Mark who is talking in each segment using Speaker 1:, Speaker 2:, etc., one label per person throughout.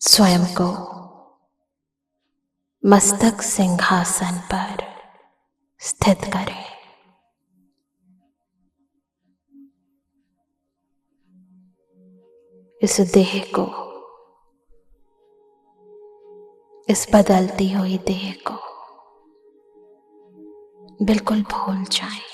Speaker 1: स्वयं को मस्तक सिंहासन पर स्थित करें। इस देह को, इस बदलती हुई देह को बिल्कुल भूल जाएं।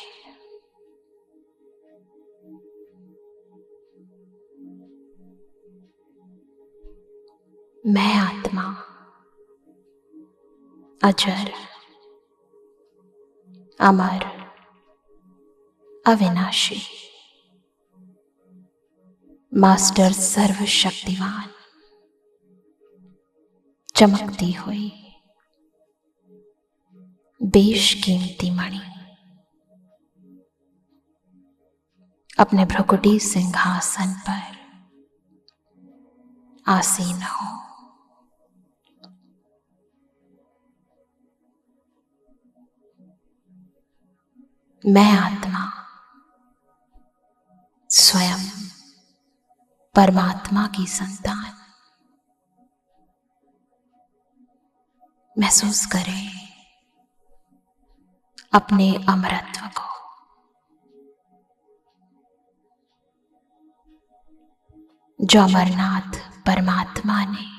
Speaker 1: मैं आत्मा अजर, अमर, अविनाशी, मास्टर सर्वशक्तिवान, चमकती हुई बेशकीमती मणि अपने भ्रुकुटी सिंहासन पर आसीन हो। मैं आत्मा स्वयं परमात्मा की संतान। महसूस करें अपने अमरत्व को। जो अमरनाथ परमात्मा ने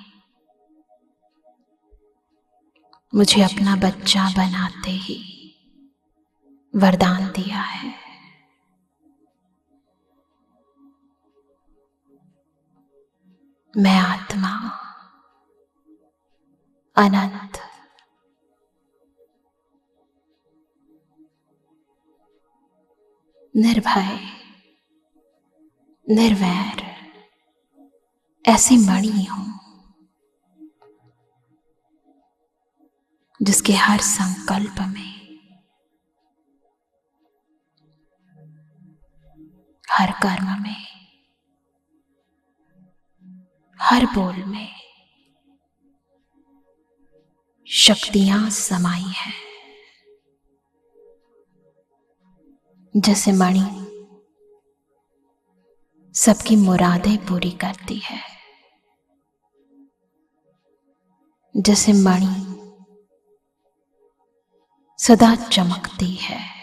Speaker 1: मुझे अपना बच्चा बनाते ही वरदान दिया है। मैं आत्मा अनंत, निर्भय, निर्वैर ऐसी मणि हूं जिसके हर संकल्प में, हर कर्म में, हर बोल में शक्तियां समाई है। जैसे मणि सबकी मुरादें पूरी करती है, जैसे मणि सदा चमकती है,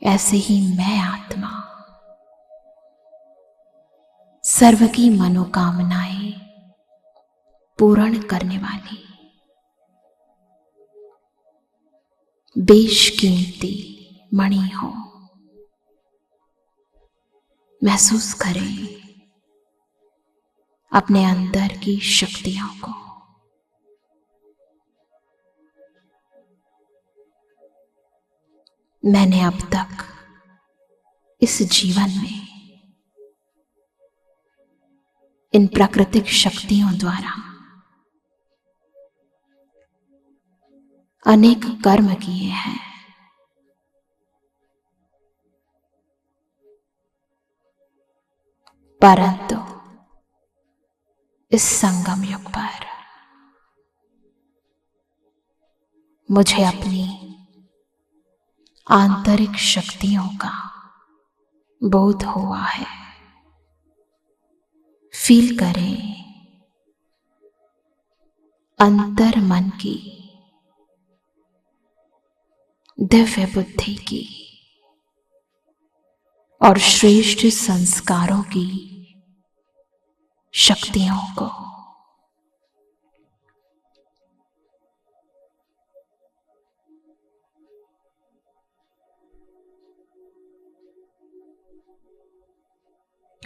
Speaker 1: ऐसे ही मैं आत्मा सर्व की मनोकामनाएं पूर्ण करने वाली बेशकीमती मणि हो। महसूस करें अपने अंदर की शक्तियों को। मैंने अब तक इस जीवन में इन प्राकृतिक शक्तियों द्वारा अनेक कर्म किए हैं। परंतु इस संगम युग पर मुझे अपनी आंतरिक शक्तियों का बोध हुआ है। फील करें अंतर मन की, दिव्य बुद्धि की और श्रेष्ठ संस्कारों की शक्तियों को।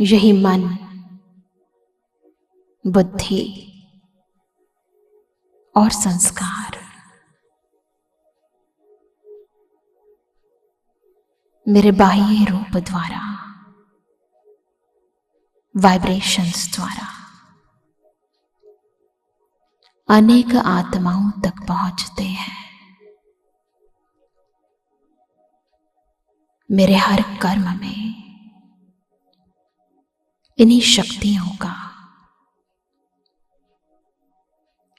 Speaker 1: यही मन, बुद्धि और संस्कार मेरे बाह्य रूप द्वारा, वाइब्रेशंस द्वारा अनेक आत्माओं तक पहुंचते हैं। मेरे हर कर्म में इन्हीं शक्तियों का,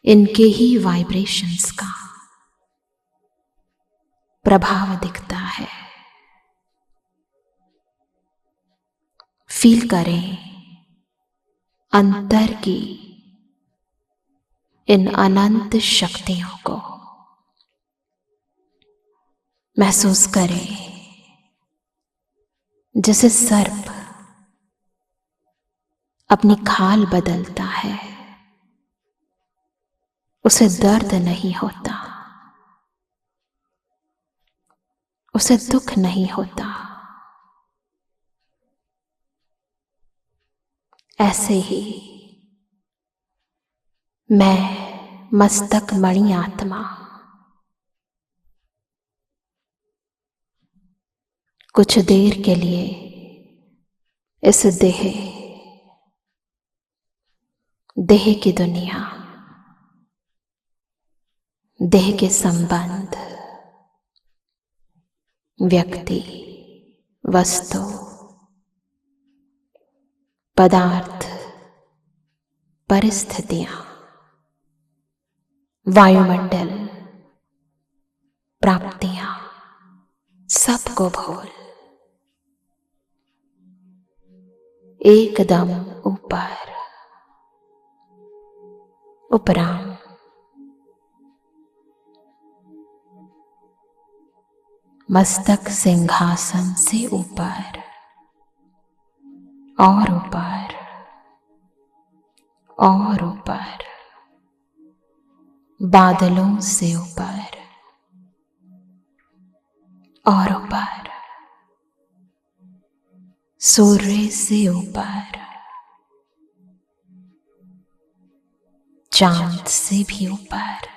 Speaker 1: इनके ही वाइब्रेशंस का प्रभाव दिखता है। फील करें अंतर की इन अनंत शक्तियों को महसूस करें, जैसे सर्प अपनी खाल बदलता है, उसे दर्द नहीं होता, उसे दुख नहीं होता। ऐसे ही मैं मस्तक मणि आत्मा कुछ देर के लिए इस देह की दुनिया, देह के संबंध, व्यक्ति, वस्तु, पदार्थ, परिस्थितियां, वायुमंडल, प्राप्तियां, सबको भूल एकदम ऊपर, उपराम, मस्तक सिंहासन से ऊपर और ऊपर और ऊपर, बादलों से ऊपर और ऊपर, सूर्य से ऊपर, चांद से भी ऊपर,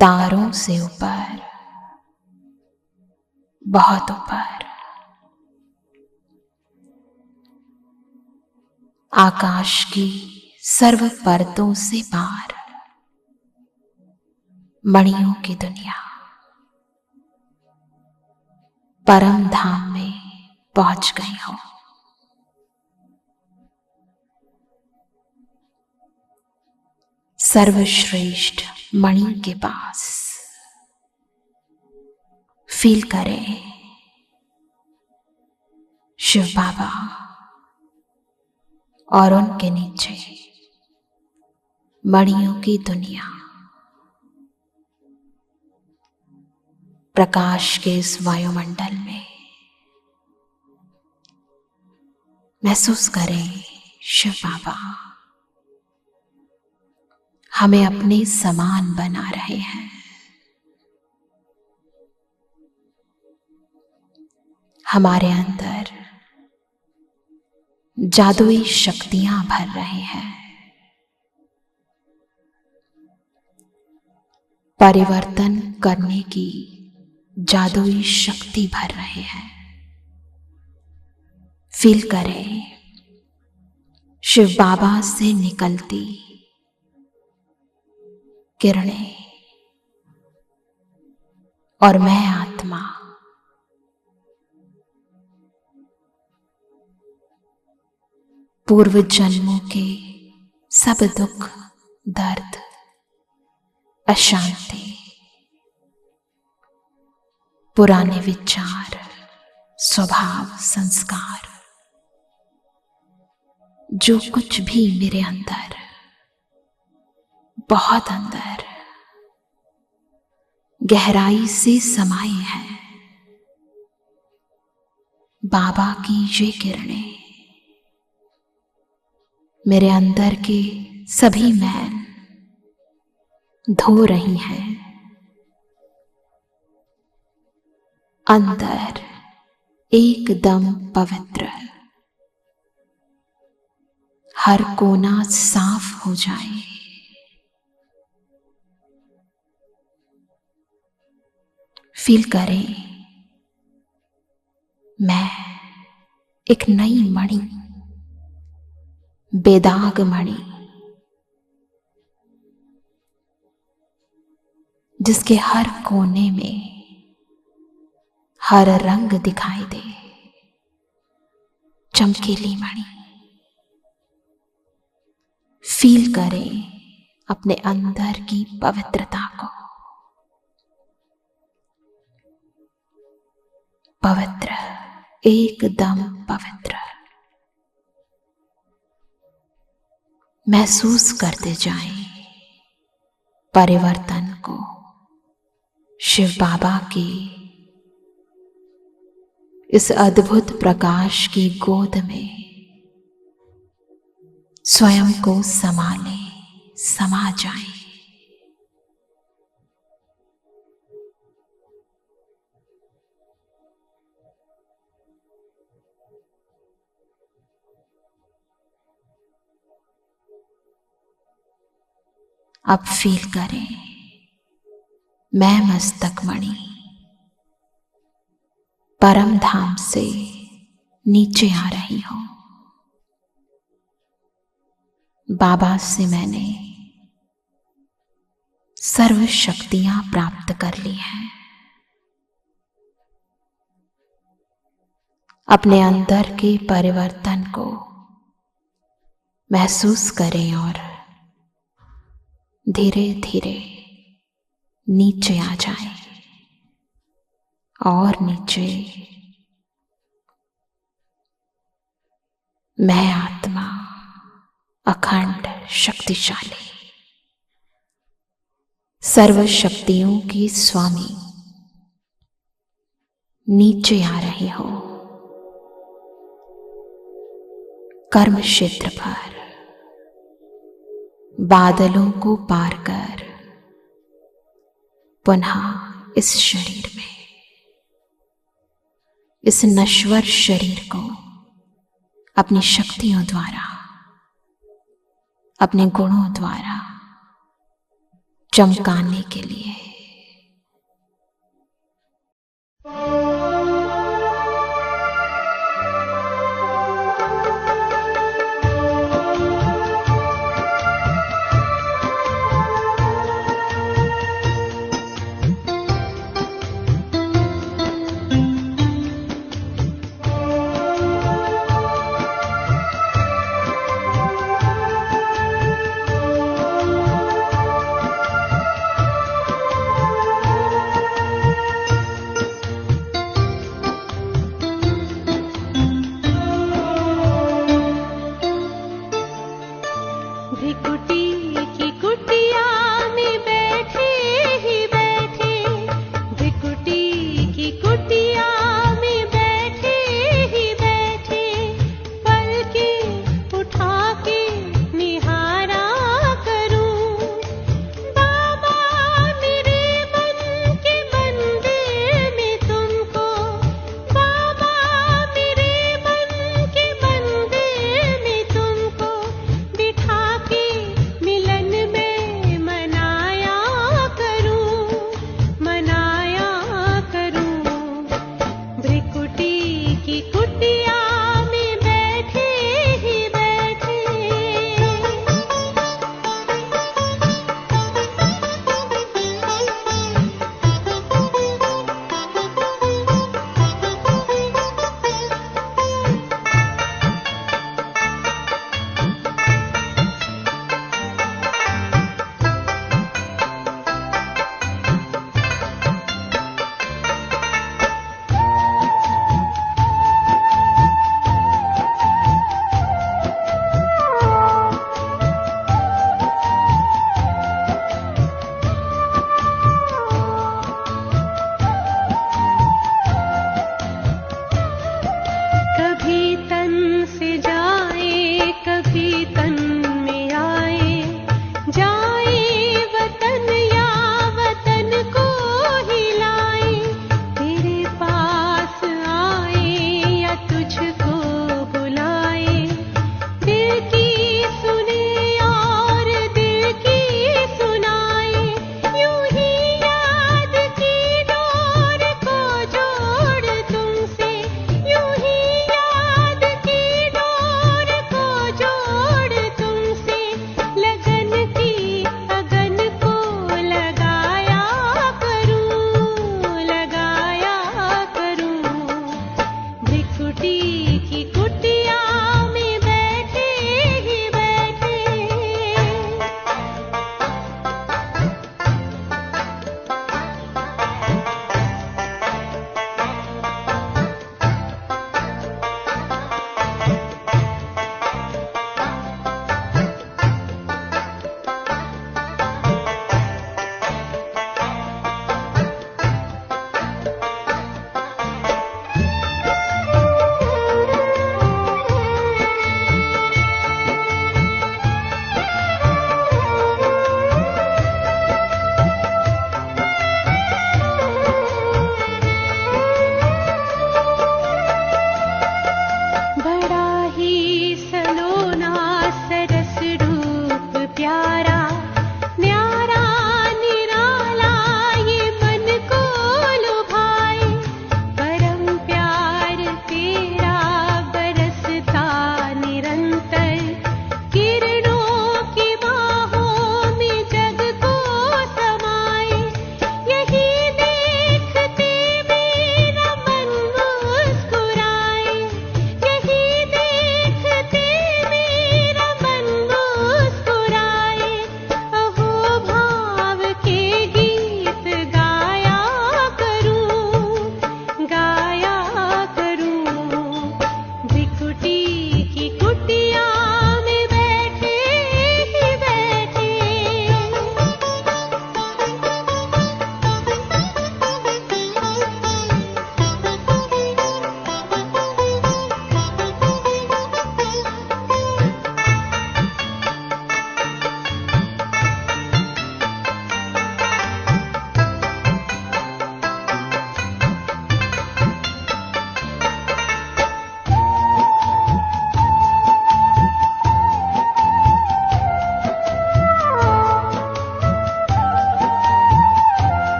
Speaker 1: तारों से ऊपर, बहुत ऊपर, आकाश की सर्व परतों से पार, मणियों की दुनिया, परम धाम में पहुंच गई हो। सर्वश्रेष्ठ मणि के पास फील करें शिव बाबा और उनके नीचे मणियों की दुनिया, प्रकाश के इस वायुमंडल में महसूस करें शिव बाबा हमें अपने समान बना रहे हैं। हमारे अंदर जादुई शक्तियां भर रहे हैं, परिवर्तन करने की जादुई शक्ति भर रहे हैं। फील करें शिव बाबा से निकलती किरणें और मैं आत्मा पूर्व जन्मों के सब दुख, दर्द, अशांति, पुराने विचार, स्वभाव, संस्कार, जो कुछ भी मेरे अंदर, बहुत अंदर गहराई से समाये हैं, बाबा की ये किरणें मेरे अंदर के सभी मैल धो रही हैं। अंदर एकदम पवित्र, हर कोना साफ हो जाए। फील करें मैं एक नई मणि, बेदाग मणि, जिसके हर कोने में हर रंग दिखाई दे, चमकीली मणि। फील करें अपने अंदर की पवित्रता को, पवित्र, एकदम पवित्र। महसूस करते जाएं परिवर्तन को शिव बाबा के इस अद्भुत प्रकाश की गोद में स्वयं को संभालें, समा जाएं। अब फील करें, मैं मस्तक मणि परम धाम से नीचे आ रही हूं। बाबा से मैंने सर्व शक्तियां प्राप्त कर ली हैं। अपने अंदर के परिवर्तन को महसूस करें और धीरे धीरे नीचे आ जाएं और नीचे। मैं आत्मा अखंड शक्तिशाली सर्व शक्तियों की स्वामी नीचे आ रही हूं। कर्म क्षेत्र पर बादलों को पार कर पुनः इस शरीर में, इस नश्वर शरीर को अपनी शक्तियों द्वारा, अपने गुणों द्वारा चमकाने के लिए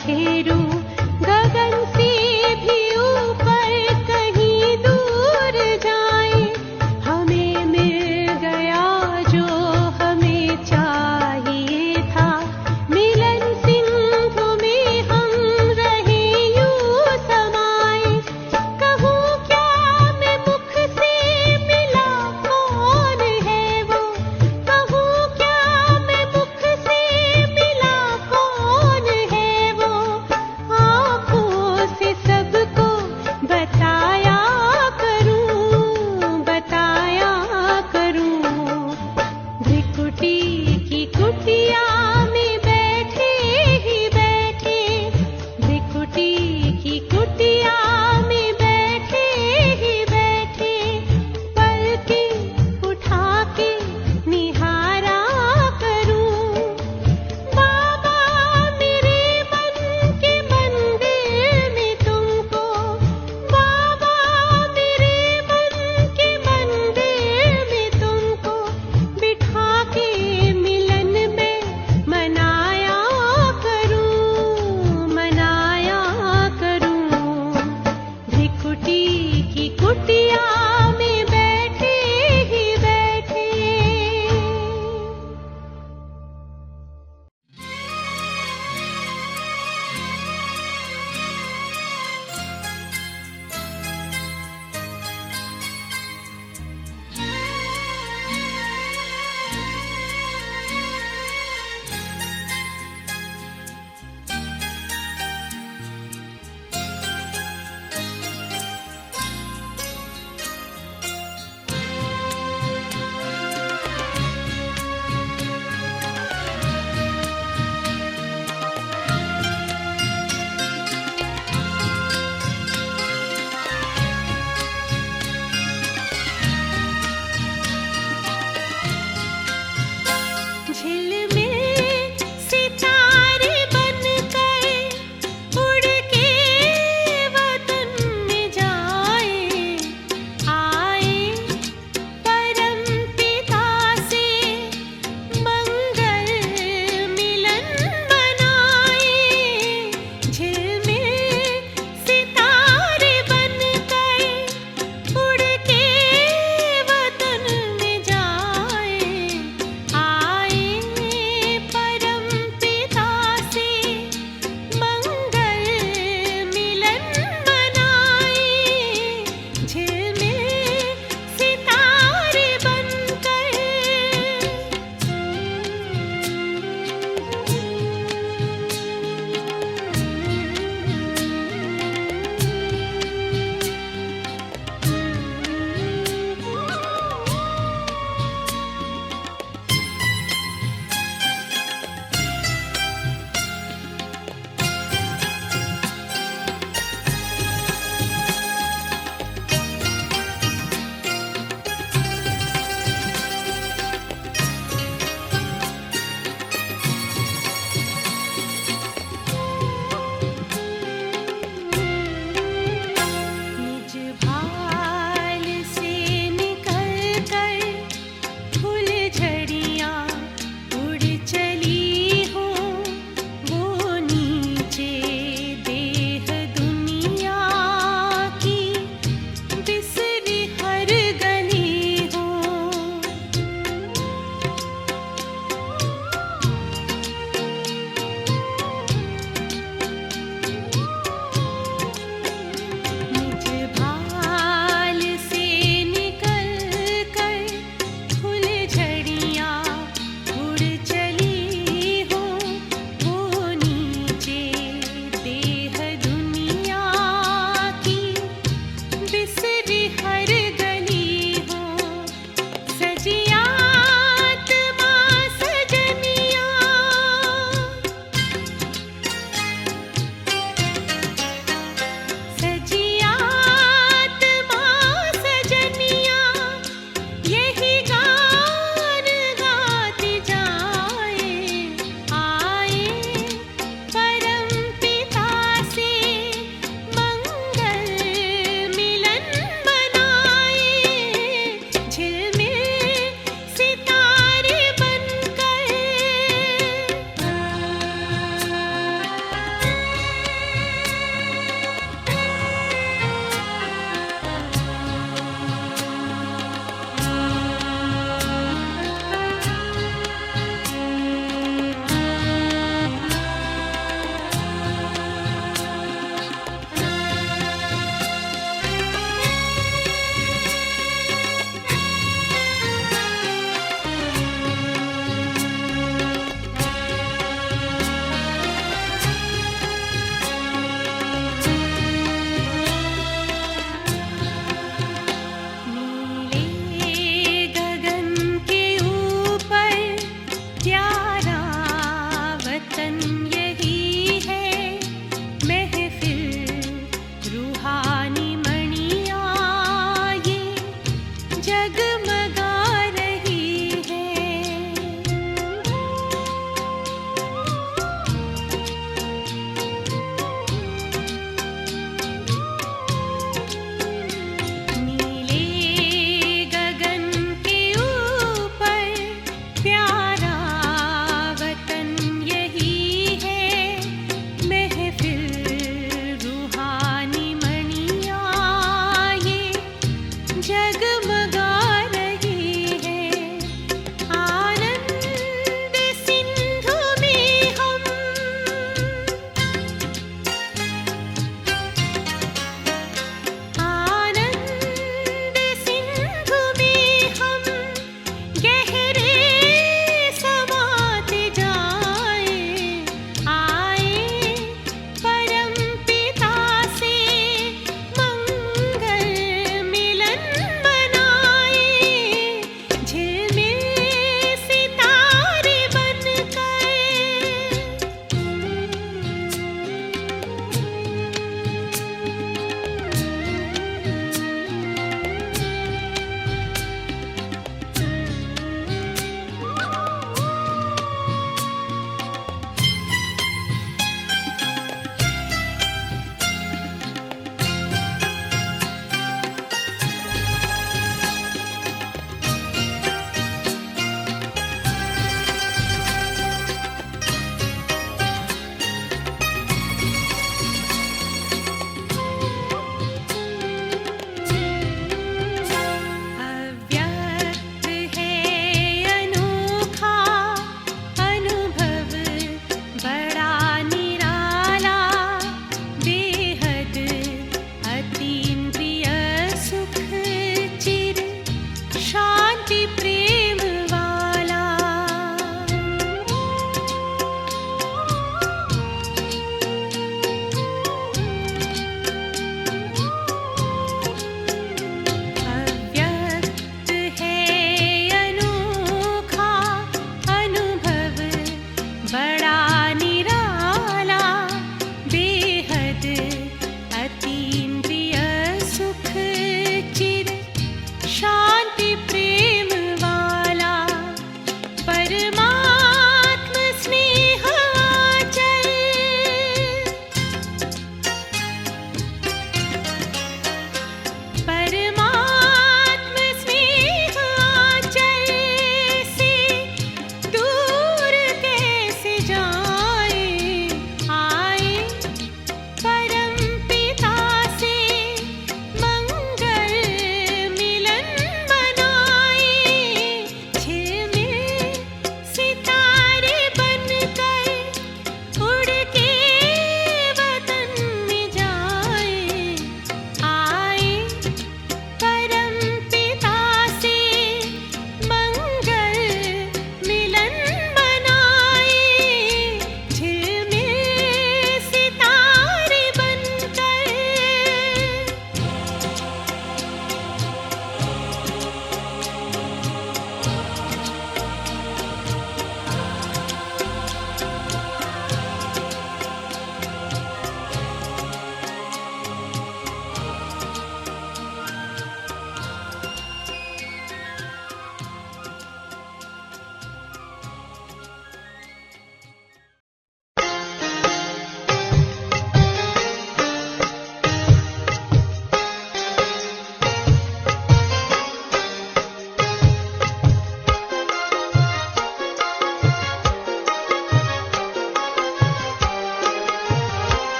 Speaker 2: बिखेरूं गगन से भी ऊपर कहीं दूर जाए। हमें मिल गया जो हमें चाहिए था, मिलन सिंधु में हम रहे यूं समाए। कहूँ क्या मैं मुख से मिला कौन है वो, कहूँ क्या मैं मुख से मिला कौन है वो,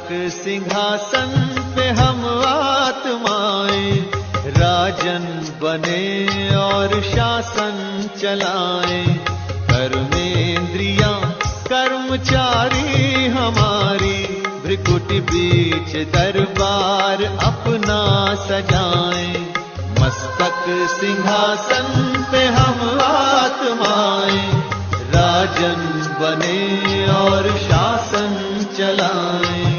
Speaker 3: सिंहासन पे हम आत्माएं राजन बने और शासन चलाएं। कर्मेंद्रियां कर्मचारी हमारी, भ्रिकुटी बीच दरबार अपना सजाएं। मस्तक सिंहासन पे हम आत्माएं राजन बने और शासन चलाएं।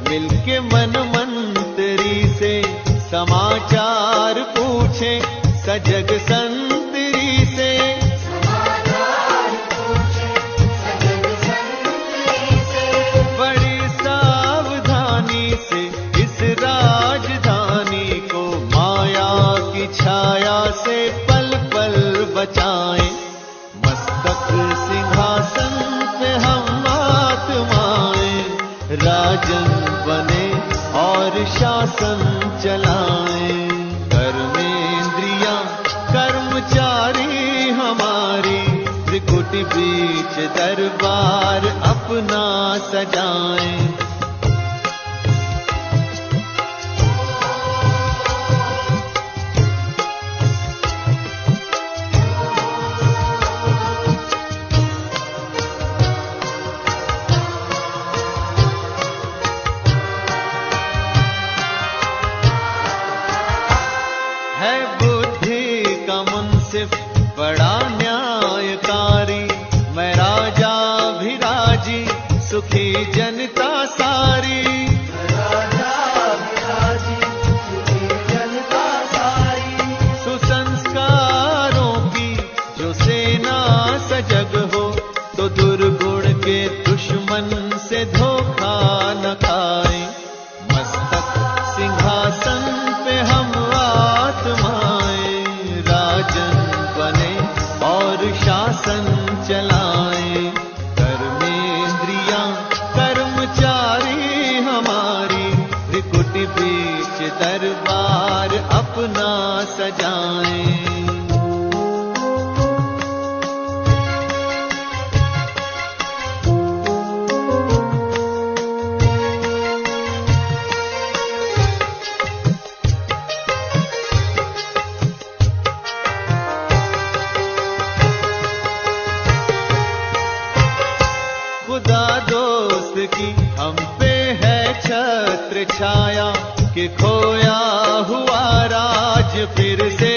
Speaker 3: मिलके मन मंत्री से समाचार पूछे, सजग संतरी से बड़ी सावधानी से इस राजधानी को माया की छाया से पल पल बचाएं। मस्तक सिंहासन पे हम आत्माएं राजन बने और शासन चलाएं। कर्मेंद्रियां कर्मचारी हमारी, त्रिकुटी बीच दरबार अपना सजाएं। है बुद्धि का मुंसिफ बड़ा न्यायकारी, मैं राजा भी राजी सुखी जनता सारी। सुसंस्कारों की जो सेना सजग हो, तो दुर्गुण के दुश्मन से धोखा न खाए। मस्तक सिंहासन पे हम आत्माएं राजन बने और शासन चलाएं। कर्मेंद्रियां कर्मचारी हमारी, त्रिकुटी बीच दरबार अपना सजाएं। खुदा दोस्त की हम पे है छत्र छाया, कि खोया हुआ राज फिर से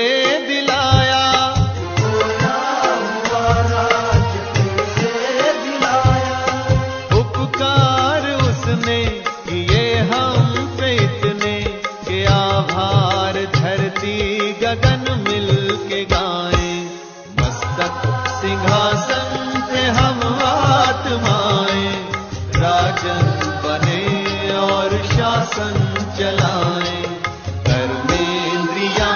Speaker 3: दिलाया। उपकार उसने किए हम पे इतने, कि आभार धरती गगन मिल के गाएं। मस्तक सिंहासन पे हम आत्माएं राजन बने और शासन चलाएं। कर्मेंद्रियां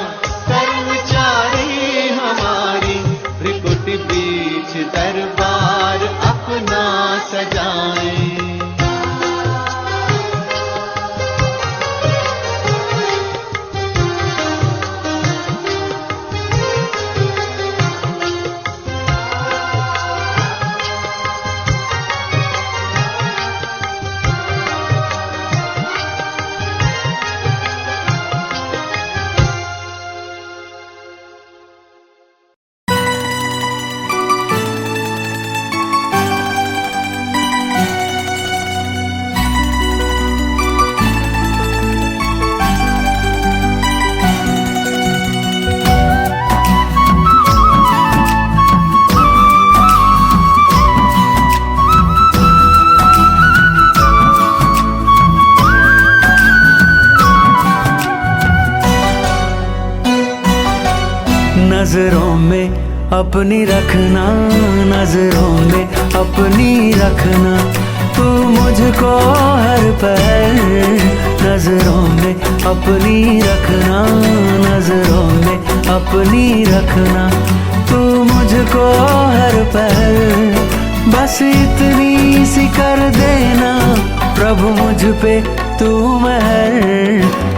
Speaker 3: कर्मचारी हमारी, त्रिकुटी बीच दरबार अपना सजाएं।
Speaker 4: नजरों में अपनी रखना, नजरों में अपनी रखना, तू मुझको हर पल नजरों में अपनी रखना, नजरों में अपनी रखना, तू मुझको हर पल, बस इतनी सी कर देना प्रभु मुझ पे तू मेहर।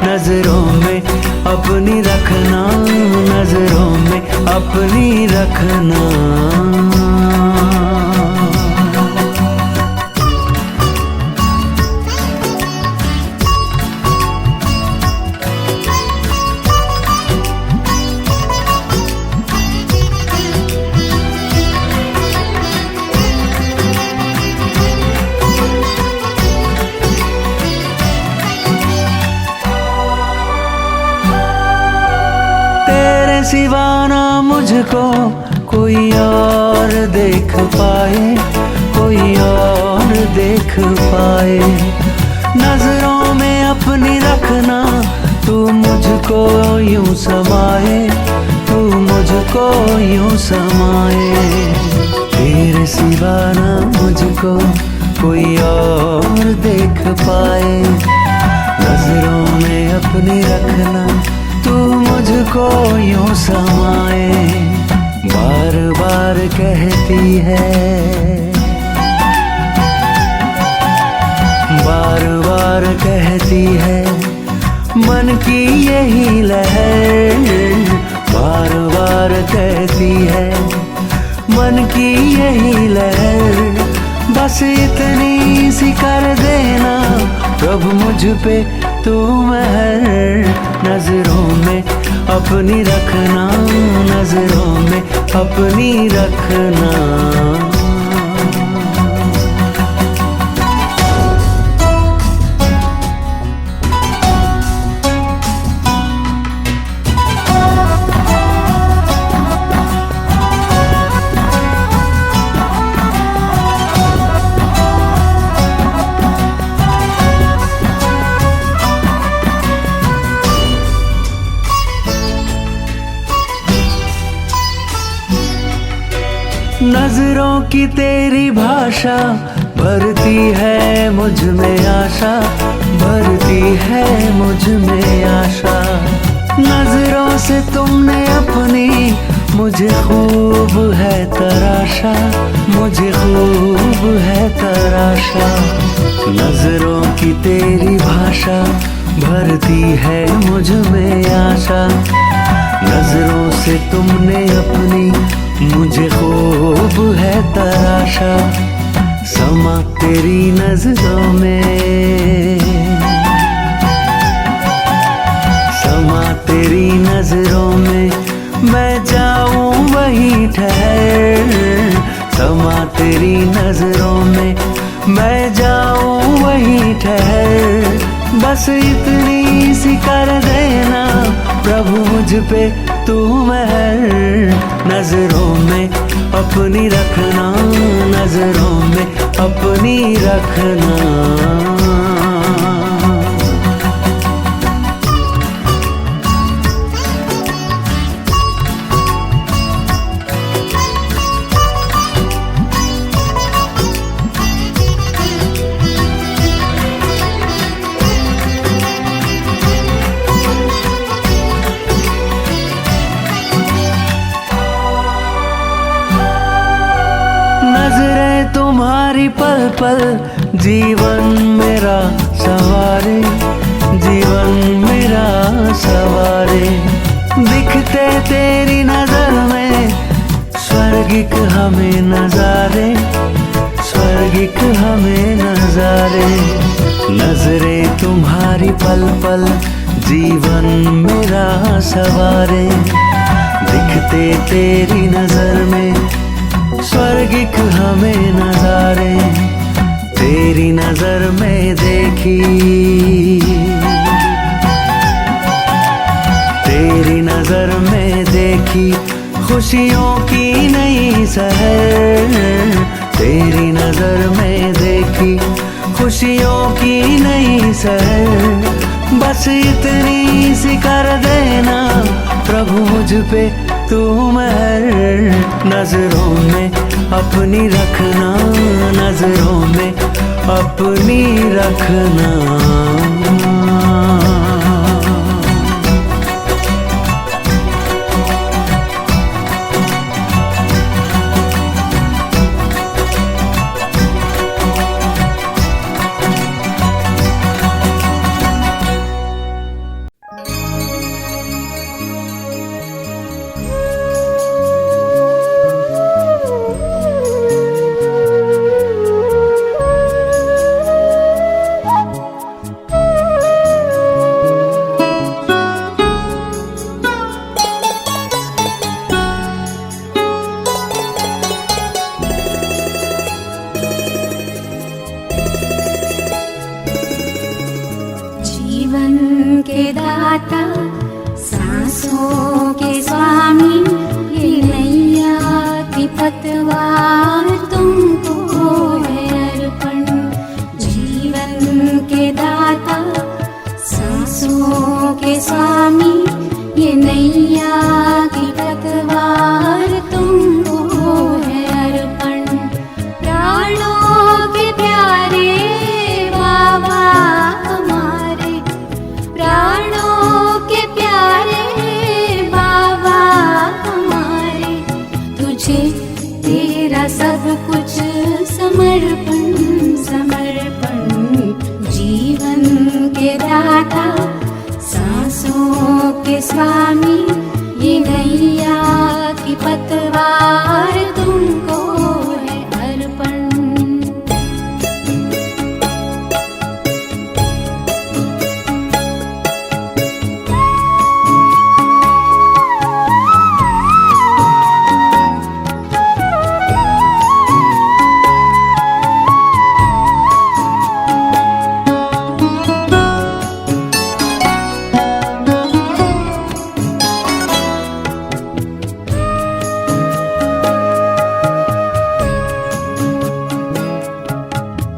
Speaker 4: नजरों में अपनी रखना, नजरों में अपनी रखना। सिवा ना मुझको कोई और देख पाए, कोई और देख पाए। नजरों में अपनी रखना, तू मुझको यूं समाए, तू मुझको यूं समाए। तेरे सिवा ना मुझको कोई और देख पाए। नजरों में अपनी रखना, तू मुझको यूं समाए। बार बार कहती है, बार बार कहती है मन की यही लहर। बार बार कहती है मन की यही लहर। बस इतनी सी कर देना प्रभु मुझ पे तू मेहर। नजरों में अपनी रखना, नजरों में अपनी रखना। नजरों की तेरी भाषा भरती है मुझ में आशा, भरती है मुझ में आशा। नजरों से तुमने अपनी मुझे खूब है तराशा, मुझे खूब है तराशा। नजरों की तेरी भाषा भरती है मुझ में आशा। नजरों से तुमने अपनी मुझे खूब है तराशा। समा तेरी नजरों में, समा तेरी नजरों में मैं जाऊं वहीं ठहर। समा तेरी नजरों में मैं जाऊं वहीं ठहर। बस इतनी सी कर देना प्रभु मुझ पे तू मेहर। नजरों में अपनी रखना, नजरों में अपनी रखना। नजरें तुम्हारी पल पल जीवन मेरा सवारे, जीवन मेरा सवारे। दिखते तेरी नजर में स्वर्गिक हमें नजारे, स्वर्गिक हमें नजारे। नजरें तुम्हारी पल पल जीवन मेरा सवारे। दिखते तेरी नजर में स्वर्गिक हमें नजारे। तेरी नजर में देखी, तेरी नजर में देखी खुशियों की नई सहर। तेरी नजर में देखी खुशियों की नई सहर। बस इतनी सी कर देना प्रभु मुझ पे तू मेहर। नजरों में अपनी रखना, नजरों में अपनी रखना।
Speaker 5: दाता सांसों के स्वामी, ये नैया की पतवार तुमको है अर्पण। जीवन के दाता सांसों के स्वामी, ये नैया की पतवार तुमको है अर्पण। प्राणों के प्यारे बाबा हमारे, प्राणों के प्यारे बाबा हमारे, तुझे तेरा सब कुछ समर्पण समर्पण। जीवन के दाता सांसों के स्वामी, ये नैया की पतवार तुमको है अर्पण।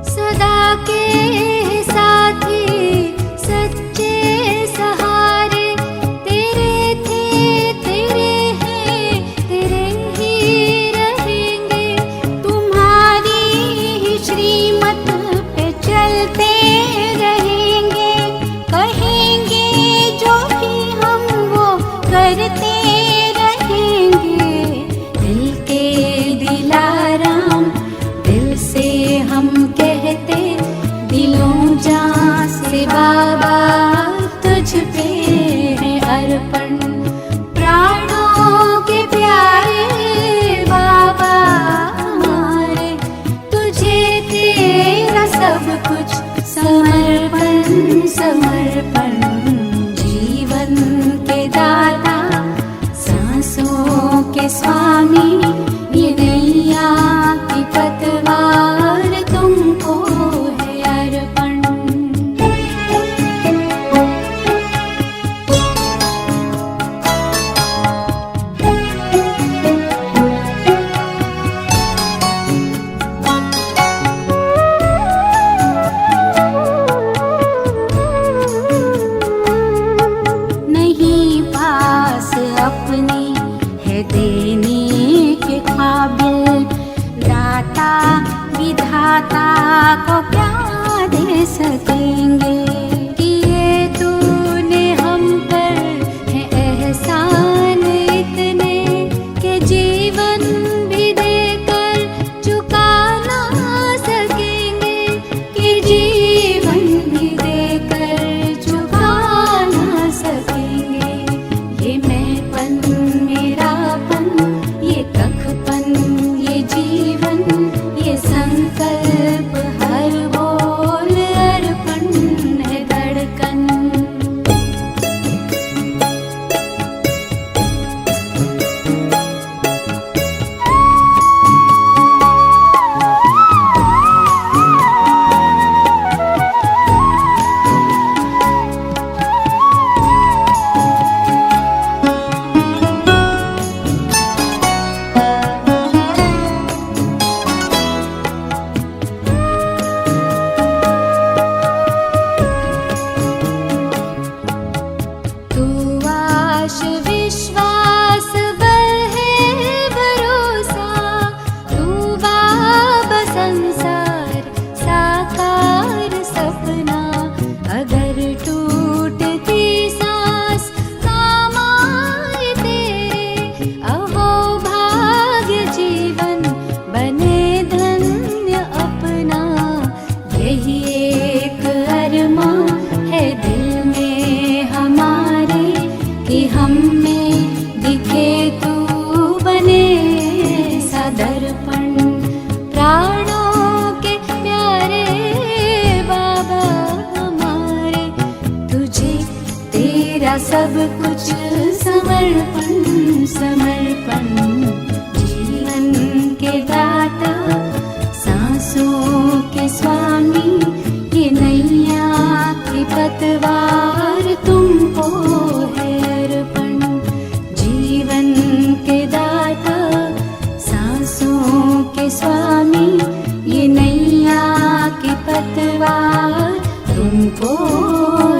Speaker 5: सदा के साथी सच्चे सहारे, तेरे थे तेरे हैं तेरे ही रहेंगे। तुम्हारी ही श्रीमत पे चलते रहेंगे, कहेंगे जो भी हम वो करते रहेंगे। दिल के दिलाराम दिल से हम कहते, दिलों जान से बाबा तुझ पे है अर्पण। प्राणों के प्यारे बाबा हमारे, तुझे तेरा सब कुछ समर्पण समर्पण। जीवन के दाता सांसों के स्वामी, ये नैया की पतवार तुमको है अर्पण। नहीं पास अपने है देने के काबिल, दाता विधाता को क्या दे सकेंगे। किए तूने हम पर है एहसान इतने, के जीवन भी देकर चुका ना सकेंगे। कि जीवन भी देकर चुका ना सकेंगे। ये मैंपन मेरापन, ये कखपन ये जीवन, ये संकल्प हर बोल अर्पण है धड़कन। तू आश विश्वास बल है भरोसा, तू बाबा संसार साकार सपना। अगर टूटती सांस काम आए तेरे, अहो भाग्य जीवन बने धन्य अपना। यही एक अरमा है दिल में हमारे, कि हम में दिखे तू बने सदर्पण। प्राणों के प्यारे बाबा हमारे, तुझे तेरा सब कुछ समर्पण समर्पण। जीवन के दाता सांसों के स्वामी, ये नैया की पतवार तुमको आशीर्वाद तुमको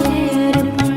Speaker 5: है अर्पण।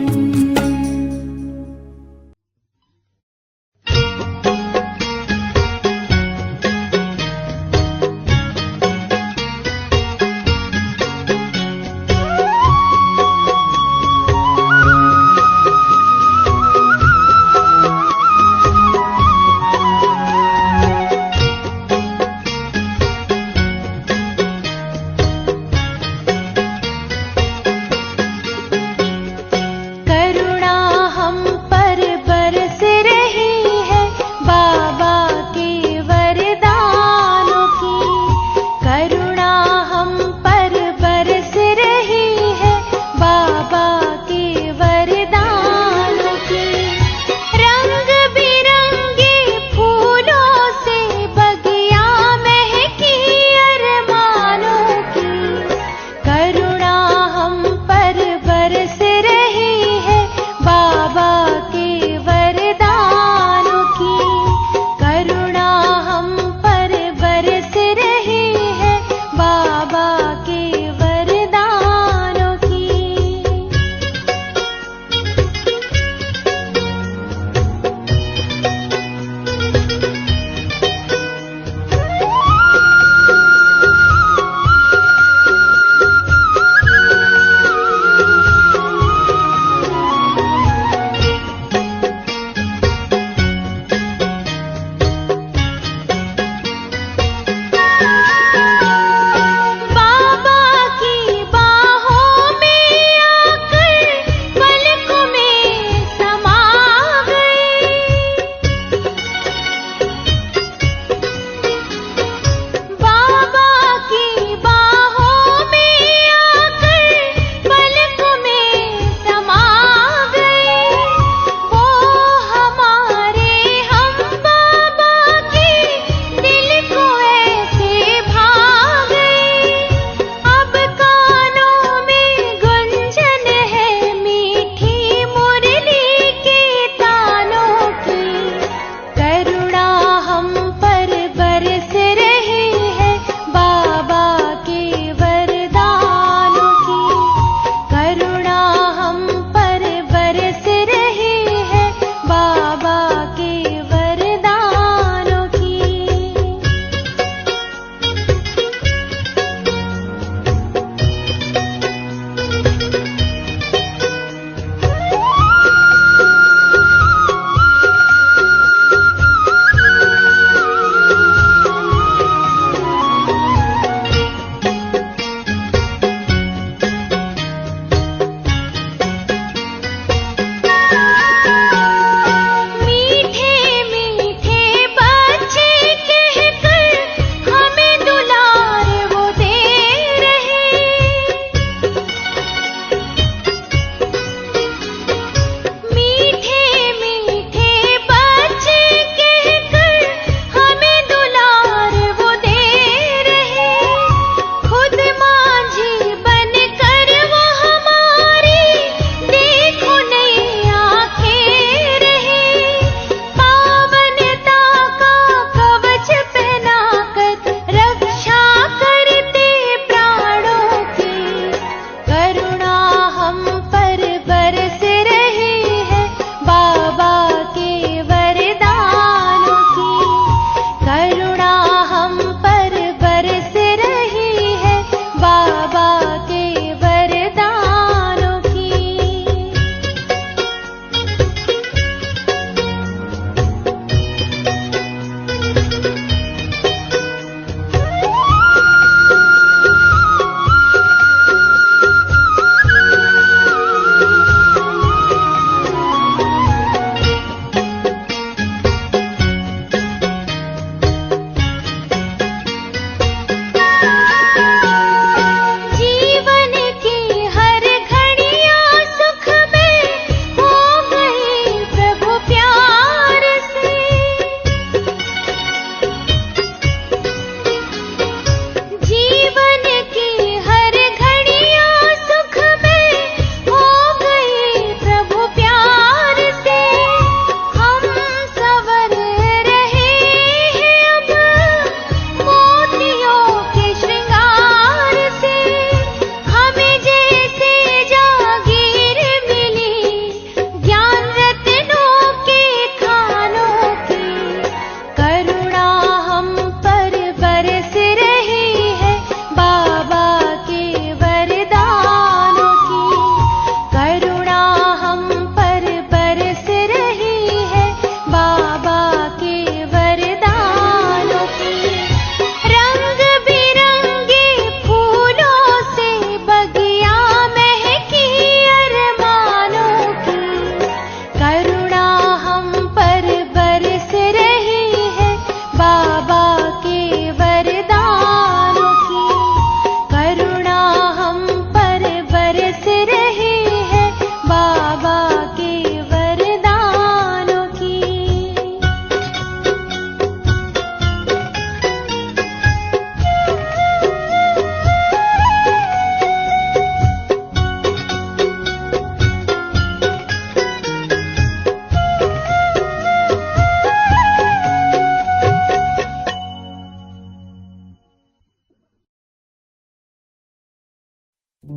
Speaker 5: आवाज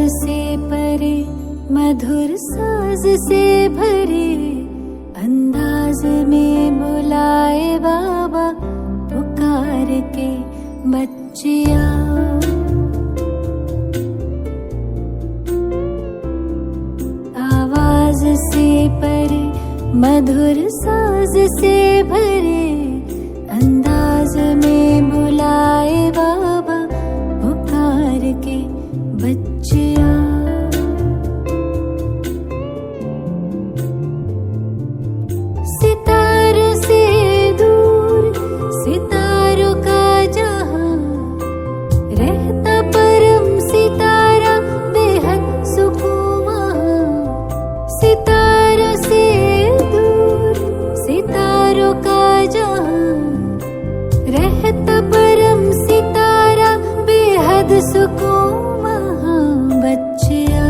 Speaker 5: से परे मधुर साज से भरे अंदाज में बुलाए बाबा पुकार के बच्चिया। आवाज से परे मधुर साज से भरे अंदाज में बुलाए बाबा पुकार के बच्चिया। सितारों से दूर सितारों का जहां रहता परम सितारा बेहद सुकून वहां। सितारों से दूर सितारों का जहां रहता परम सितारा बेहद सुकून वहां बच्चिया।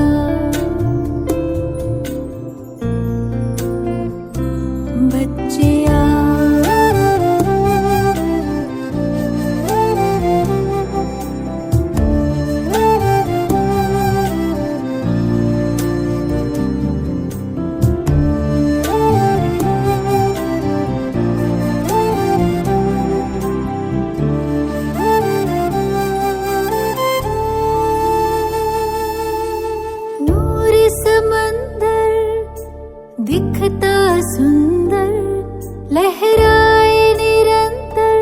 Speaker 5: बच्चिया नूर समंदर दिखता सुंदर लहराए निरंतर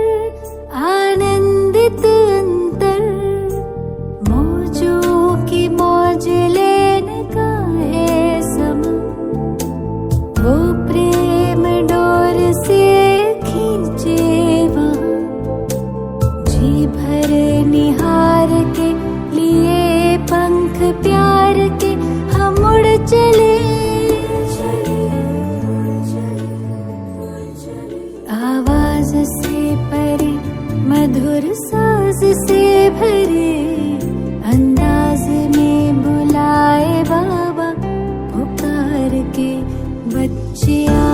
Speaker 5: आनंदित अंतर। मौजों की मौज लेने का है समा वो प्रेम डोर से खींचे वहाँ। जी भर निहार के लिए पंख प्यार के हम उड़ चले। आवाज से परे मधुर साज से भरे अंदाज में बुलाए बाबा पुकार के बच्चिया।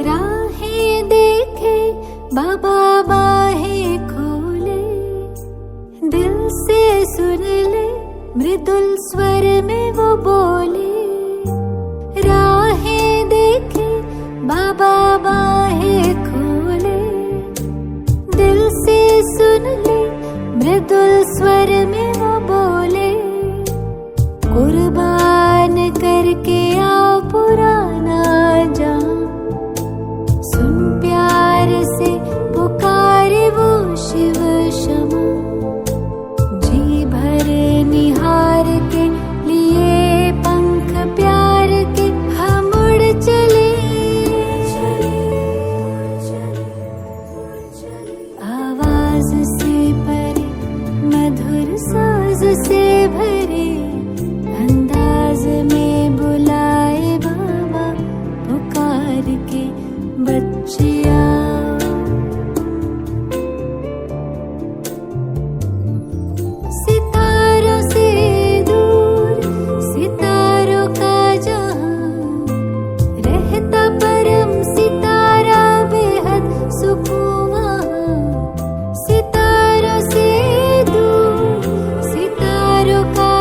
Speaker 5: राहें देखे बाबा बाहें खोले दिल से सुन ले मृदुल स्वर में वो बोले। राहें देखे बाबा बाहें खोले दिल से सुन ले मृदुल स्वर में वो बोले। कुर्बान करके आओ पुराना जान सुन प्यार से पुकारे वो शिव क्षमा। जी भर निहार के लिए पंख प्यार के हम उड़ चले। आवाज से परे मधुर साज से भरे अंदाज में बुलाए बाबा पुकार के बच्चिया। सितारों से दूर सितारों का जहां रहता परम सितारा बेहद सुकून वहां। सितारों से दूर सितारों का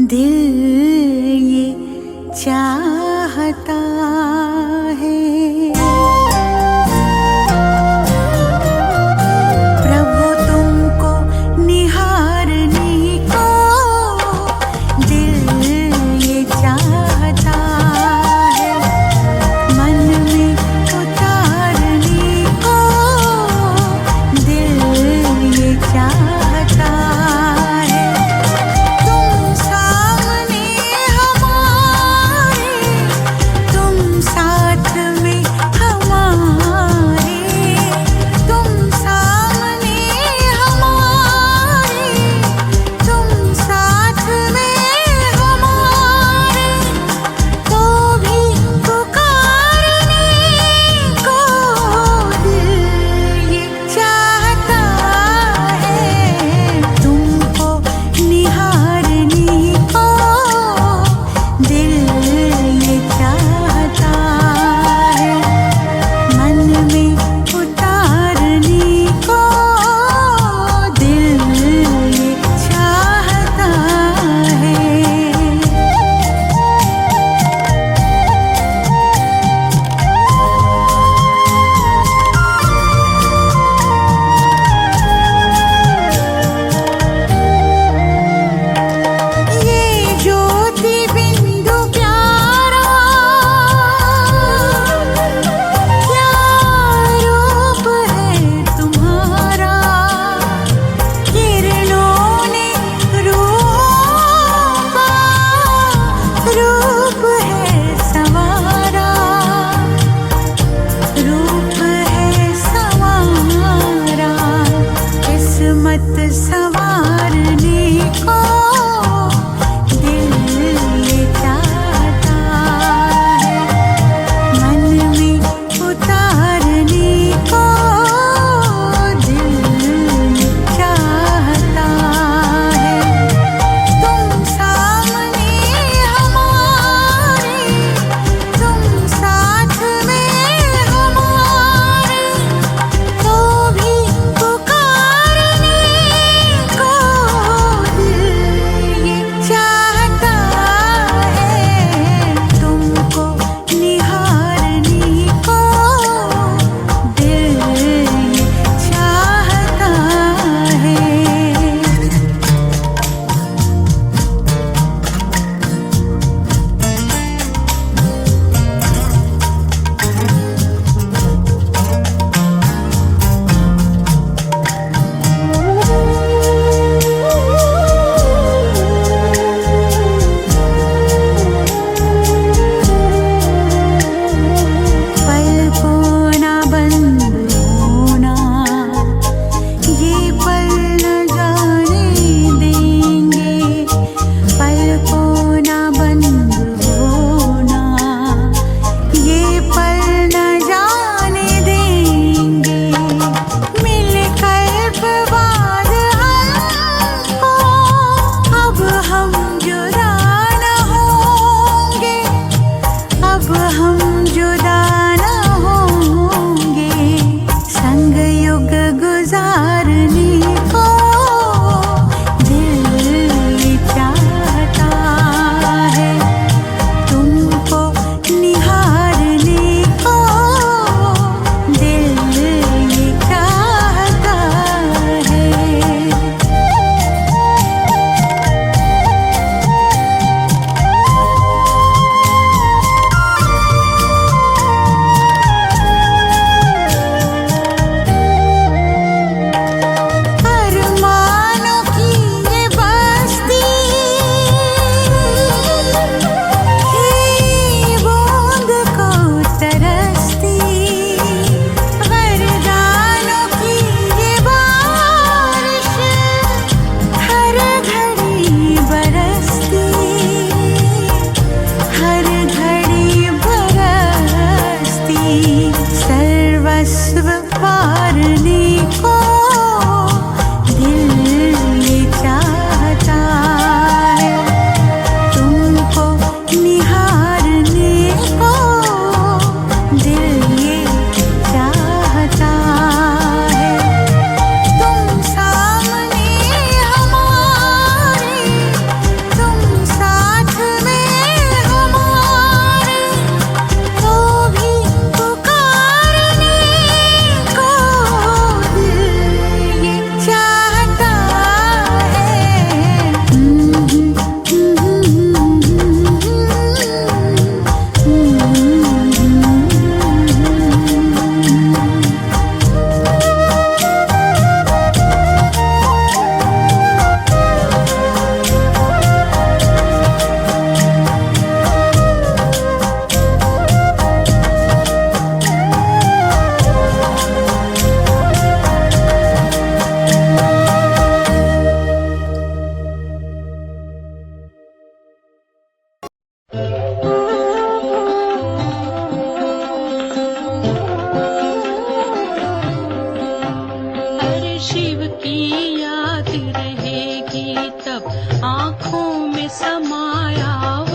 Speaker 5: दिल ये चाहता है। प्रभु तुमको निहारने को दिल ये चाहता है। मन में उतारने को दिल ये चाहता है। तुम सामने हमारे
Speaker 2: आँखों में समाया